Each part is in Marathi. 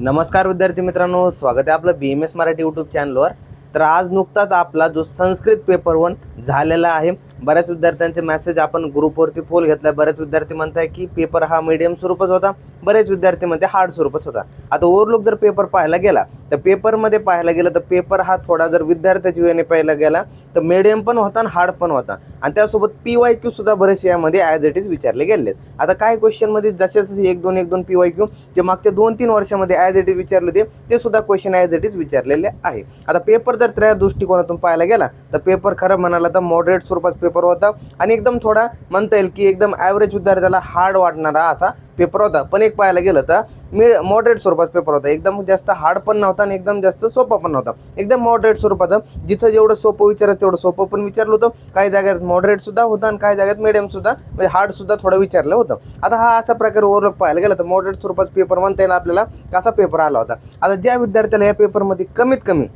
नमस्कार विद्यार्थी मित्रांनो, स्वागत आहे आपलं BMS मराठी यूट्यूब चॅनलवर। तर आज नुकताच आपला जो संस्कृत पेपर 1 झालेला आहे। बऱ्याच विद्यार्थ्यांचे मेसेज आपण ग्रुपवरती पोल घेतला। बरेच विद्यार्थी म्हणताय की पेपर हा मीडियम स्वरूपाचा होता, बरेच विद्यार्थी म्हणते हार्ड स्वरूपाचा होता। आता ओव्हरलुक जर पेपर पाहायला गेला तर पेपरमध्ये पाहायला गेलं तर पेपर हा थोडा जर विद्यार्थ्याच्या वेळेने पाहायला गेला तर मीडियम पण होता आणि हार्ड पण होता, आणि त्यासोबत PYQ सुद्धा बरेचसे यामध्ये ॲज इट इज विचारले गेलेत। आता काही क्वेश्चनमध्ये जसे जसे 1-2 PYQ जे मागच्या 2-3 वर्षामध्ये ॲज इट इज विचारले होते ते सुद्धा क्वेश्चन ॲज इट इज विचारलेले आहे। आता पेपर जर त्या दृष्टिकोनातून पाहायला गेला तर पेपर खरं म्हणाला तर मॉडरेट स्वरूपाचा पेपर होता, आणि एकदम थोडा म्हणता येईल की एकदम ॲव्हरेज विद्यार्थ्याला हार्ड वाटणारा असा पेपर होता। पण एक पाहायला गेलं तर मॉडरेट स्वरूपाचा पेपर होता, एकदम जास्त हार्ड पण नव्हता आणि एकदम जास्त सोपा पण नव्हता, एकदम मॉडरेट स्वरूपाचा। जिथं जेवढं सोपं विचारायचं तेवढं सोपं पण विचारलं होतं, काही जागेत मॉडरेट सुद्धा होतं आणि काही जागेत मिडियम सुद्धा म्हणजे हार्ड सुद्धा थोडं विचारलं होतं। आता हा असा प्रकारे ओव्हरऑल पाहायला गेला तर मॉडरेट स्वरूपाचा पेपर म्हणता येईल आपल्याला कसा पेपर आला होता। आता ज्या विद्यार्थ्याला या पेपरमध्ये कमीत कमी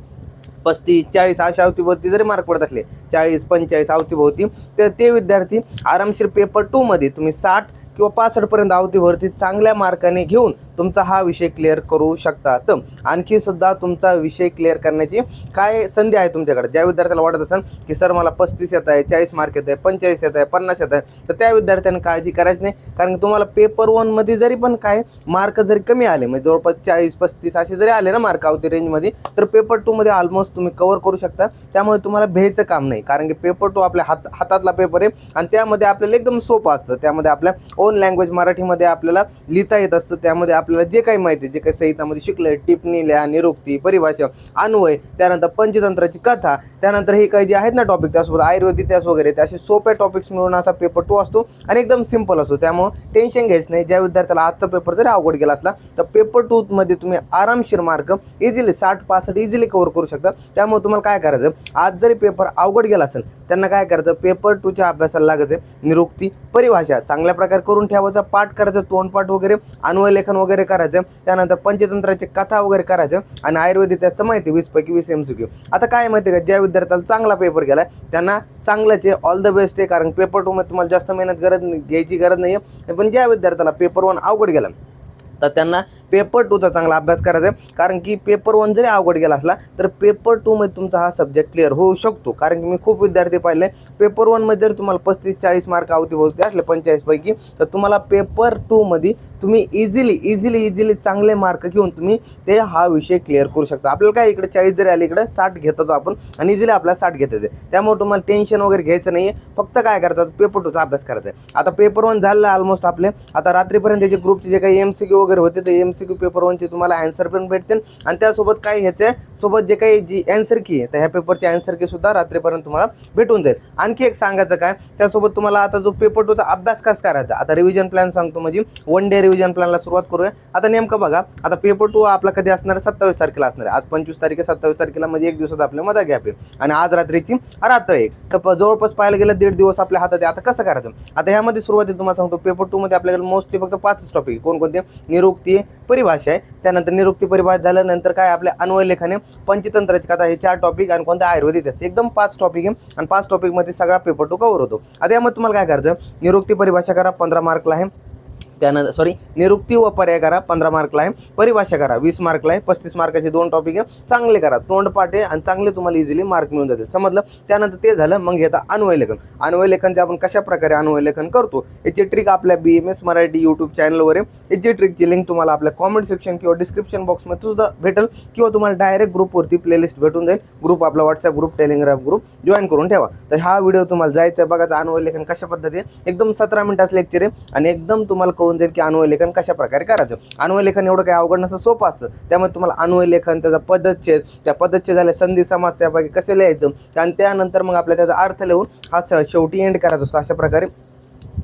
35-40 अशा अवतीभोवती जरी मार्क पडत असले, 40-45 अवतीभोवती, तर ते विद्यार्थी आरामशीर पेपर 2 मध्ये तुम्ही 60 किंवा 65 पर्यंत अवतीभोवती चांगल्या मार्काने घेऊन तुमचा हा विषय क्लिअर करू शकता। तर आणखी सुद्धा तुमचा विषय क्लिअर करण्याची काय संधी आहे तुमच्याकडे। ज्या विद्यार्थ्याला वाटत असेल की सर मला 35 येत आहे, 40 मार्क येत आहे, 45 येत आहे, 50 येत आहे, तर त्या विद्यार्थ्यांनी काळजी करायची नाही, कारण तुम्हाला पेपर 1 मध्ये जरी पण काय मार्क जरी कमी आले, म्हणजे जवळपास 40-35 असे जरी आले ना मार्क अवती रेंजमध्ये, तर पेपर 2 मध्ये ऑलमोस्ट तुम्ही कव्हर करू शकता। त्यामुळे तुम्हाला भ्यायचं काम नाही, कारण की पेपर 2 आपल्या हातातला पेपर आहे आणि त्यामध्ये आपल्याला एकदम सोपं असतं। त्यामध्ये आपल्या ओन लँग्वेज मराठीमध्ये आपल्याला लिहिता येत असतं। त्यामध्ये आपल्याला जे काही माहिती आहे, जे काही साहित्यामध्ये शिकलं, टिप्पणी लिहा, निरुक्ती, परिभाषा, अन्वय, त्यानंतर पंचतंत्राची कथा, त्यानंतर हे काही जे आहेत ना टॉपिक, त्यासोबत आयुर्वेद इतिहास वगैरे, ते असे सोपे टॉपिक्स मिळून असा पेपर 2 असतो आणि एकदम सिंपल असतो। त्यामुळे टेन्शन घ्यायचं नाही। ज्या विद्यार्थ्याला आजचा पेपर जरी अवघड गेला असला तर पेपर 2 मध्ये तुम्ही आरामशीर मार्क इझिली 60-65 इझिली कव्हर करू शकता। त्यामुळे तुम्हाला काय करायचं, आज जरी पेपर अवघड गेला असेल त्यांना काय करायचं, पेपर 2 च्या अभ्यासाला लागायचं, निरुक्ती, परिभाषा चांगल्या प्रकारे करून ठेवायचा, पाठ करायचं, तोंडपाठ वगैरे, अन्वय लेखन वगैरे करायचं, त्यानंतर पंचतंत्राची कथा वगैरे करायचं, आणि आयुर्वेद त्याचं माहिती 20 पैकी 20 MCQ। आता काय माहिती का, ज्या विद्यार्थ्याला चांगला पेपर गेलाय त्यांना चांगलंच आहे, ऑल द बेस्ट आहे, कारण पेपर 2 मध्ये तुम्हाला जास्त मेहनत घ्यायची गरज नाही आहे। पण ज्या विद्यार्थ्याला पेपर 1 अवघड गेला तर त्यांना पेपर 2 चा चांगला अभ्यास करायचा आहे, कारण की पेपर 1 जरी अवघड गेला असला तर पेपर 2 मध्ये तुमचा हा सब्जेक्ट क्लिअर होऊ शकतो। कारण की मी खूप विद्यार्थी पाहिले, पेपर 1 मध्ये जरी तुम्हाला 35-40 मार्क अवतीभोवती असले 45 पैकी, तर तुम्हाला पेपर 2 मध्ये तुम्ही इझिली चांगले मार्क घेऊन तुम्ही ते हा विषय क्लिअर करू शकता। आपल्याला काय इकडे 40 जरी आले, इकडे 60 घेतो आपण आणि इझिली आपल्याला 60 घेता येते। त्यामुळे तुम्हाला टेन्शन वगैरे घ्यायचं नाही आहे, फक्त काय करायचं, पेपर 2 चा अभ्यास करायचा आहे। आता पेपर 1 झालेला ऑलमोस्ट आपले, आता रात्रीपर्यंत त्याचे ग्रुपचे जे काही MCQ होते ते MCQ पेपर 1 चे तुम्हाला आन्सर पण भेटतील, आणि त्यासोबत काही ह्याच्या सोबत जे काही जी आन्सर की आहे तर ह्या पेपरची आन्सर की सुद्धा रात्रीपर्यंत तुम्हाला भेटून जाईल। आणखी एक सांगायचं काय, त्यासोबत तुम्हाला आता जो पेपर 2 चा अभ्यास कसा करायचा, आता रिव्हिजन प्लॅन सांगतो, म्हणजे 1 डे रिव्हिजन प्लॅनला सुरुवात करूया। आता नेमकं बघा, आता पेपर 2 आपला कधी असणार आहे, 27 तारखेला असणार आहे। आज 25 तारीख आहे, 27 तारखेला म्हणजे एक दिवसात आपल्या मध्ये गॅप आहे, आणि आज रात्रीची रात्र 1, तर जवळपास पाहायला गेलं 1.5 दिवस आपल्या हातात आहे। आता कसं करायचं, आता ह्यामध्ये सुरुवातीला तुम्हाला सांगतो, पेपर 2 मध्ये आपल्याकडे मोस्टली फक्त 5 टॉपिक, कोणकोणते, निरुक्ती, परिभाषा आहे, त्यानंतर निरुक्ती परिभाषा झाल्यानंतर काय आपले अन्वय लेखन, पंचतंत्राची कथा, हे 4 टॉपिक, आणि कोणता आयुर्वेद इतिहास, एकदम 5 टॉपिक आहे, आणि 5 टॉपिक मध्ये सगळा पेपर 2 कव्हर होतो। आता यामध्ये तुम्हाला काय करायचं, निरुक्ती परिभाषा करा, 15 मार्कला आहे, त्यानंतर निरुक्ती व पर्याय करा, 15 मार्कला आहे, परिभाषा करा 20 मार्कला आहे, 35 मार्काचे 2 टॉपिक आहे, चांगले करा, तोंडपाठ आहे, आणि चांगले तुम्हाला इझिली मार्क मिळून जाते, समजलं। त्यानंतर ते झालं, मग घेता अन्वय लेखन। अन्वय लेखनचे आपण कशा प्रकारे अन्वय लेखन करतो याची ट्रिक आपल्या BMS मराठी यूट्यूब चॅनलवर आहे। याची ट्रिकची लिंक तुम्हाला आपल्या कॉमेंट सेक्शन किंवा डिस्क्रिप्शन बॉक्समध्ये सुद्धा भेटेल, किंवा तुम्हाला डायरेक्ट ग्रुपवरती प्लेलिस्ट भेटून जाईल। ग्रुप आपला WhatsApp group, Telegram group join करून ठेवा। तर हा व्हिडिओ तुम्हाला जायचं बघायचं, अन्वय लेखन कशा पद्धतीने, एकदम 17 मिनिटाचं लेक्चर आहे, आणि एकदम तुम्हाला कळून जाईल की अन्वय लेखन कशा प्रकारे करायचं। अन्वय लेखन एवढं काही अवघड नसतं, सोपं असतं। त्यामुळे तुम्हाला अन्वय लेखन, त्याचा पदच्छेद, त्या पदच्छेद झाले संधी समास, त्यापैकी कसे लिहायचं, आणि त्यानंतर मग आपल्या त्याचा अर्थ लिहून हा शेवटी एंड करायचा असतो। अशा प्रकारे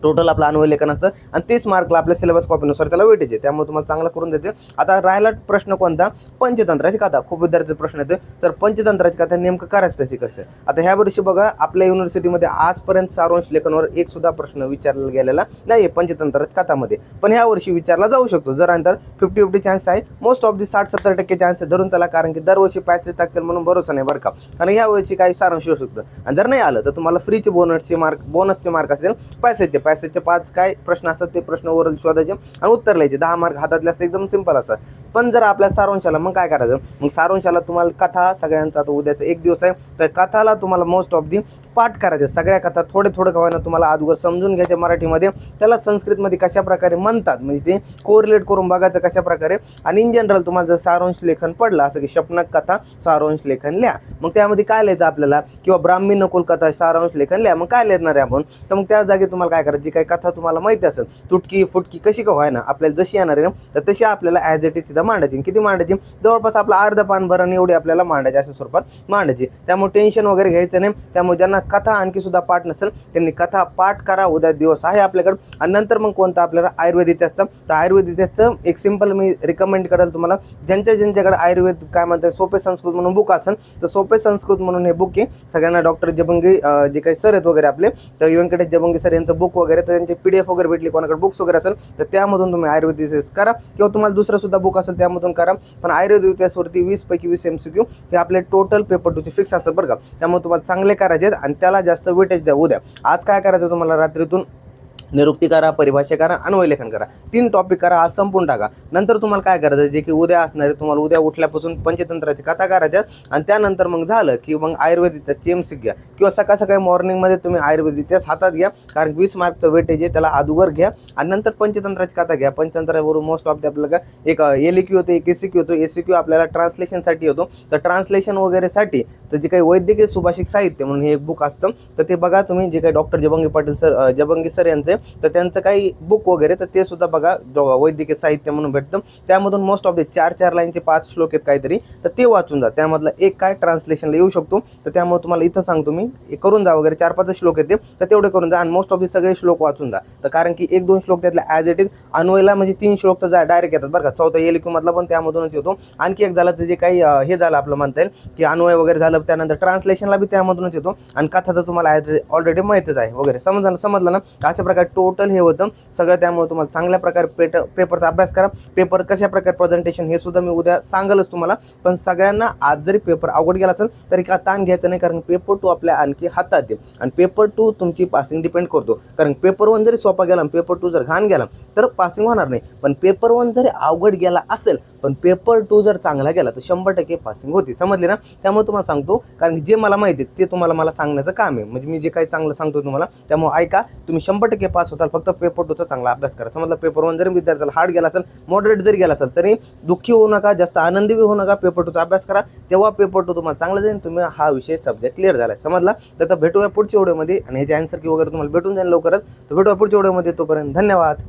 टोटल आपलं अन्वय लेखन असतं, आणि 30 मार्कला आपल्या सिलेबस कॉपीनुसार त्याला वेटेज आहे। त्यामुळे तुम्हाला चांगलं करून द्यायचं। आता राहिला प्रश्न कोणता, पंचतंत्राची कथा। खूप विद्यार्थ्याचा प्रश्न येतो, सर पंचतंत्राची कथा नेमकं करायचं तशी कसं। आता ह्या वर्षी बघा, आपल्या युनिव्हर्सिटीमध्ये आजपर्यंत सारांश लेखनावर एक सुद्धा प्रश्न विचारला गेलेला नाही पंचतंत्राच्या कथामध्ये, पण ह्या वर्षी विचारला जाऊ शकतो। जर अंतर 50-50 चान्स आहे, मोस्ट ऑफ दी 60-70% चान्स धरून चला, कारण की दरवर्षी पॅसेज टाकतील म्हणून भरोसा नाही बरं का, कारण ह्या वर्षी काही सारांश येऊ शकतं, आणि जर नाही आलं तर तुम्हाला फ्रीचे बोनसचे मार्क असतील, पॅसेजचे पॅसेजचे 5 काय प्रश्न असतात ते प्रश्न ओरल शोधायचे आणि उत्तर लिहायचे. 10 मार्क हातातले असते, एकदम सिंपल असतात. पण जर आपल्या सारांशाला मग काय करायचं, मग सारांशाला तुम्हाला कथा सगळ्यांचा आता उद्याचा एक दिवस आहे, तर कथाला तुम्हाला मोस्ट ऑफ दी पाठ करायचे. सगळ्या कथा थोडे का होईना तुम्हाला अगोदर समजून घ्यायचे मराठीमध्ये, त्याला संस्कृतमध्ये कशा प्रकारे म्हणतात म्हणजे ते कोरिलेट करून बघायचं कशा प्रकारे. आणि इन जनरल तुम्हाला जर सारांश लेखन पडलं असं की शपनक कथा सारांश लेखन लिहा, मग त्यामध्ये काय लिहायचं आपल्याला, किंवा ब्राह्मी नकुल कथा सारांश लेखन लिहा. मग काय लिहिणार आहे आपण, तर मग त्या जागी तुम्हाला काय करायचं, जी काही कथा तुम्हाला माहिती असेल तुटकी फुटकी कशी का व्हायना आपल्याला जशी येणार आहे तर तशी आपल्याला ॲज इट इज तिथं मांडायची. किती मांडायची, जवळपास आपलं अर्ध पान भरण एवढी आपल्याला मांडायची, अशा स्वरूपात मांडायची. त्यामुळे टेन्शन वगैरे घ्यायचं नाही. त्यामुळे ज्यांना कथा आणखी सुद्धा पाठ नसेल त्यांनी कथा पाठ करा, उद्या दिवस आहे आपल्याकडं. आणि नंतर मग कोणतं आपल्याला आयुर्वेद इतिहासचं, तर आयुर्वेद इतिहासचं एक सिंपल मी रिकमेंड करेल तुम्हाला, ज्यांच्याकडे आयुर्वेद काय म्हणतात सोपे संस्कृत म्हणून बुक असेल तर सोपे संस्कृत म्हणून हे बुक आहे. सगळ्यांना डॉक्टर जबंगी जे काही सर आहेत वगैरे आपले, तर व्यंकटेश जबंगी सर यांचं बुक वगैरे, तर त्यांची PDF वगैरे भेटली, कोणाकडे बुक्स वगैरे असेल तर त्यामधून तुम्ही आयुर्वेद इतिहास करा, किंवा तुम्हाला दुसरं सुद्धा बुक असेल त्यामधून करा. पण आयुर्वेद इतिहासवरती 20 पैकी 20 MCQ हे आपले टोटल पेपर 2चे फिक्स असतात बरं का. त्यामुळे तुम्हाला चांगले करायचे आहेत आणि त्याला जास्त वेटेज द्या. उद्या आज काय करायचं तुम्हाला, रात्रीतून निरुक्ती करा, परिभाषा करा, अन्वयलेखन करा, 3 टॉपिक करा, आज संपून टाका. नंतर तुम्हाला काय करायचं, जे की उद्या असणार आहे तुम्हाला उद्या उठल्यापासून पंचतंत्राची कथा करायच्या. आणि त्यानंतर मग झालं की मग आयुर्वेद इतिहासची MCQ घ्या, किंवा सकाळी मॉर्निंगमध्ये तुम्ही आयुर्वेद इतिहास हातात घ्या, कारण 20 मार्कचं वेटेज आहे त्याला अगोदर घ्या. आणि नंतर पंचतंत्राची कथा घ्या. पंचतंत्रावरून मोस्ट ऑफ आपल्याला एक LQ होतो, एक SCQ होतो. SCQ आपल्याला ट्रान्सलेशनसाठी होतो, तर ट्रान्सलेशन वगैरेसाठी तर जे काही वैद्यकीय सुभाषिक साहित्य म्हणून हे एक बुक असतं, तर ते बघा तुम्ही. जे काही डॉक्टर जबंगी सर यांचे तर त्यांचं काही बुक वगैरे तर ते सुद्धा बघा, वैद्यकीय साहित्य म्हणून भेटतं. त्यामधून मोस्ट ऑफ द 4 लाईनचे 5 श्लोक आहेत काहीतरी, तर ते वाचून जा. त्यामधलं एक काय ट्रान्सलेशनला येऊ शकतो, तर त्यामुळे तुम्हाला इथं सांगतो मी करून जा वगैरे. 4-5 श्लोक येते तर तेवढे करून जा आणि मोस्ट ऑफ द सगळे श्लोक वाचून जा. तर कारण की 1-2 श्लोक त्यातले ॲज इट इज अन्वयला म्हणजे 3 श्लोक तर डायरेक्ट येतात बरं का. 4था LQ मधला पण त्यामधूनच येतो. आणखी एक झालं तर जे काही हे झालं आपलं म्हणता येईल की अन्वय वगैरे झालं, त्यानंतर ट्रान्सलेशनला बी त्यामधूनच येतो. आणि कथा तर तुम्हाला ऑलरेडी माहितीच आहे वगैरे. समजलं ना. अशा प्रकारे टोटल हे होतं सगळं. त्यामुळे तुम्हाला चांगल्या प्रकारे पेपरचा अभ्यास करा. पेपर कशा प्रकारे प्रेझेंटेशन हे सुद्धा मी उद्या सांगलच तुम्हाला. पण सगळ्यांना आज जरी पेपर अवघड गेला असेल तरी का ताण घ्यायचं नाही, कारण पेपर 2 आपल्या आणखी हातात आहे. आणि पेपर 2 तुमची पासिंग डिपेंड करतो. कारण पेपर 1 जरी सोपा गेला, पेपर 2 जर घाण गेला तर पासिंग होणार नाही. पण पेपर 1 जरी अवघड गेला असेल पण पेपर 2 जर चांगला गेला तर 100% पासिंग होती. समजले ना. त्यामुळे तुम्हाला सांगतो, कारण जे मला माहिती आहे ते तुम्हाला मला सांगण्याचं काम आहे. म्हणजे मी जे काही चांगलं सांगतो तुम्हाला, त्यामुळे ऐका. तुम्ही 100% पास होताल, फक्त पेपर 2चा चांगला अभ्यास करा. समजलं. पेपर 1 जरी विद्यार्थ्याला हार्ड गेला असेल, मॉडरेट जरी गेला असेल, तरी दुःखी होऊ नका, जास्त आनंदी होऊ नका. पेपर 2चा अभ्यास करा, तेव्हा पेपर 2 तुम्हाला चांगलं जाईल. तुम्ही हा विषय सब्जेक्ट क्लिअर झाला. समजला. तर भेटूया पुढच्या व्हिडिओमध्ये आणि ह्याचे आन्सर की वगैरे तुम्हाला भेटून जाईल लवकरच. तर भेटूया पुढच्या व्हिडिओमध्ये. तोपर्यंत धन्यवाद.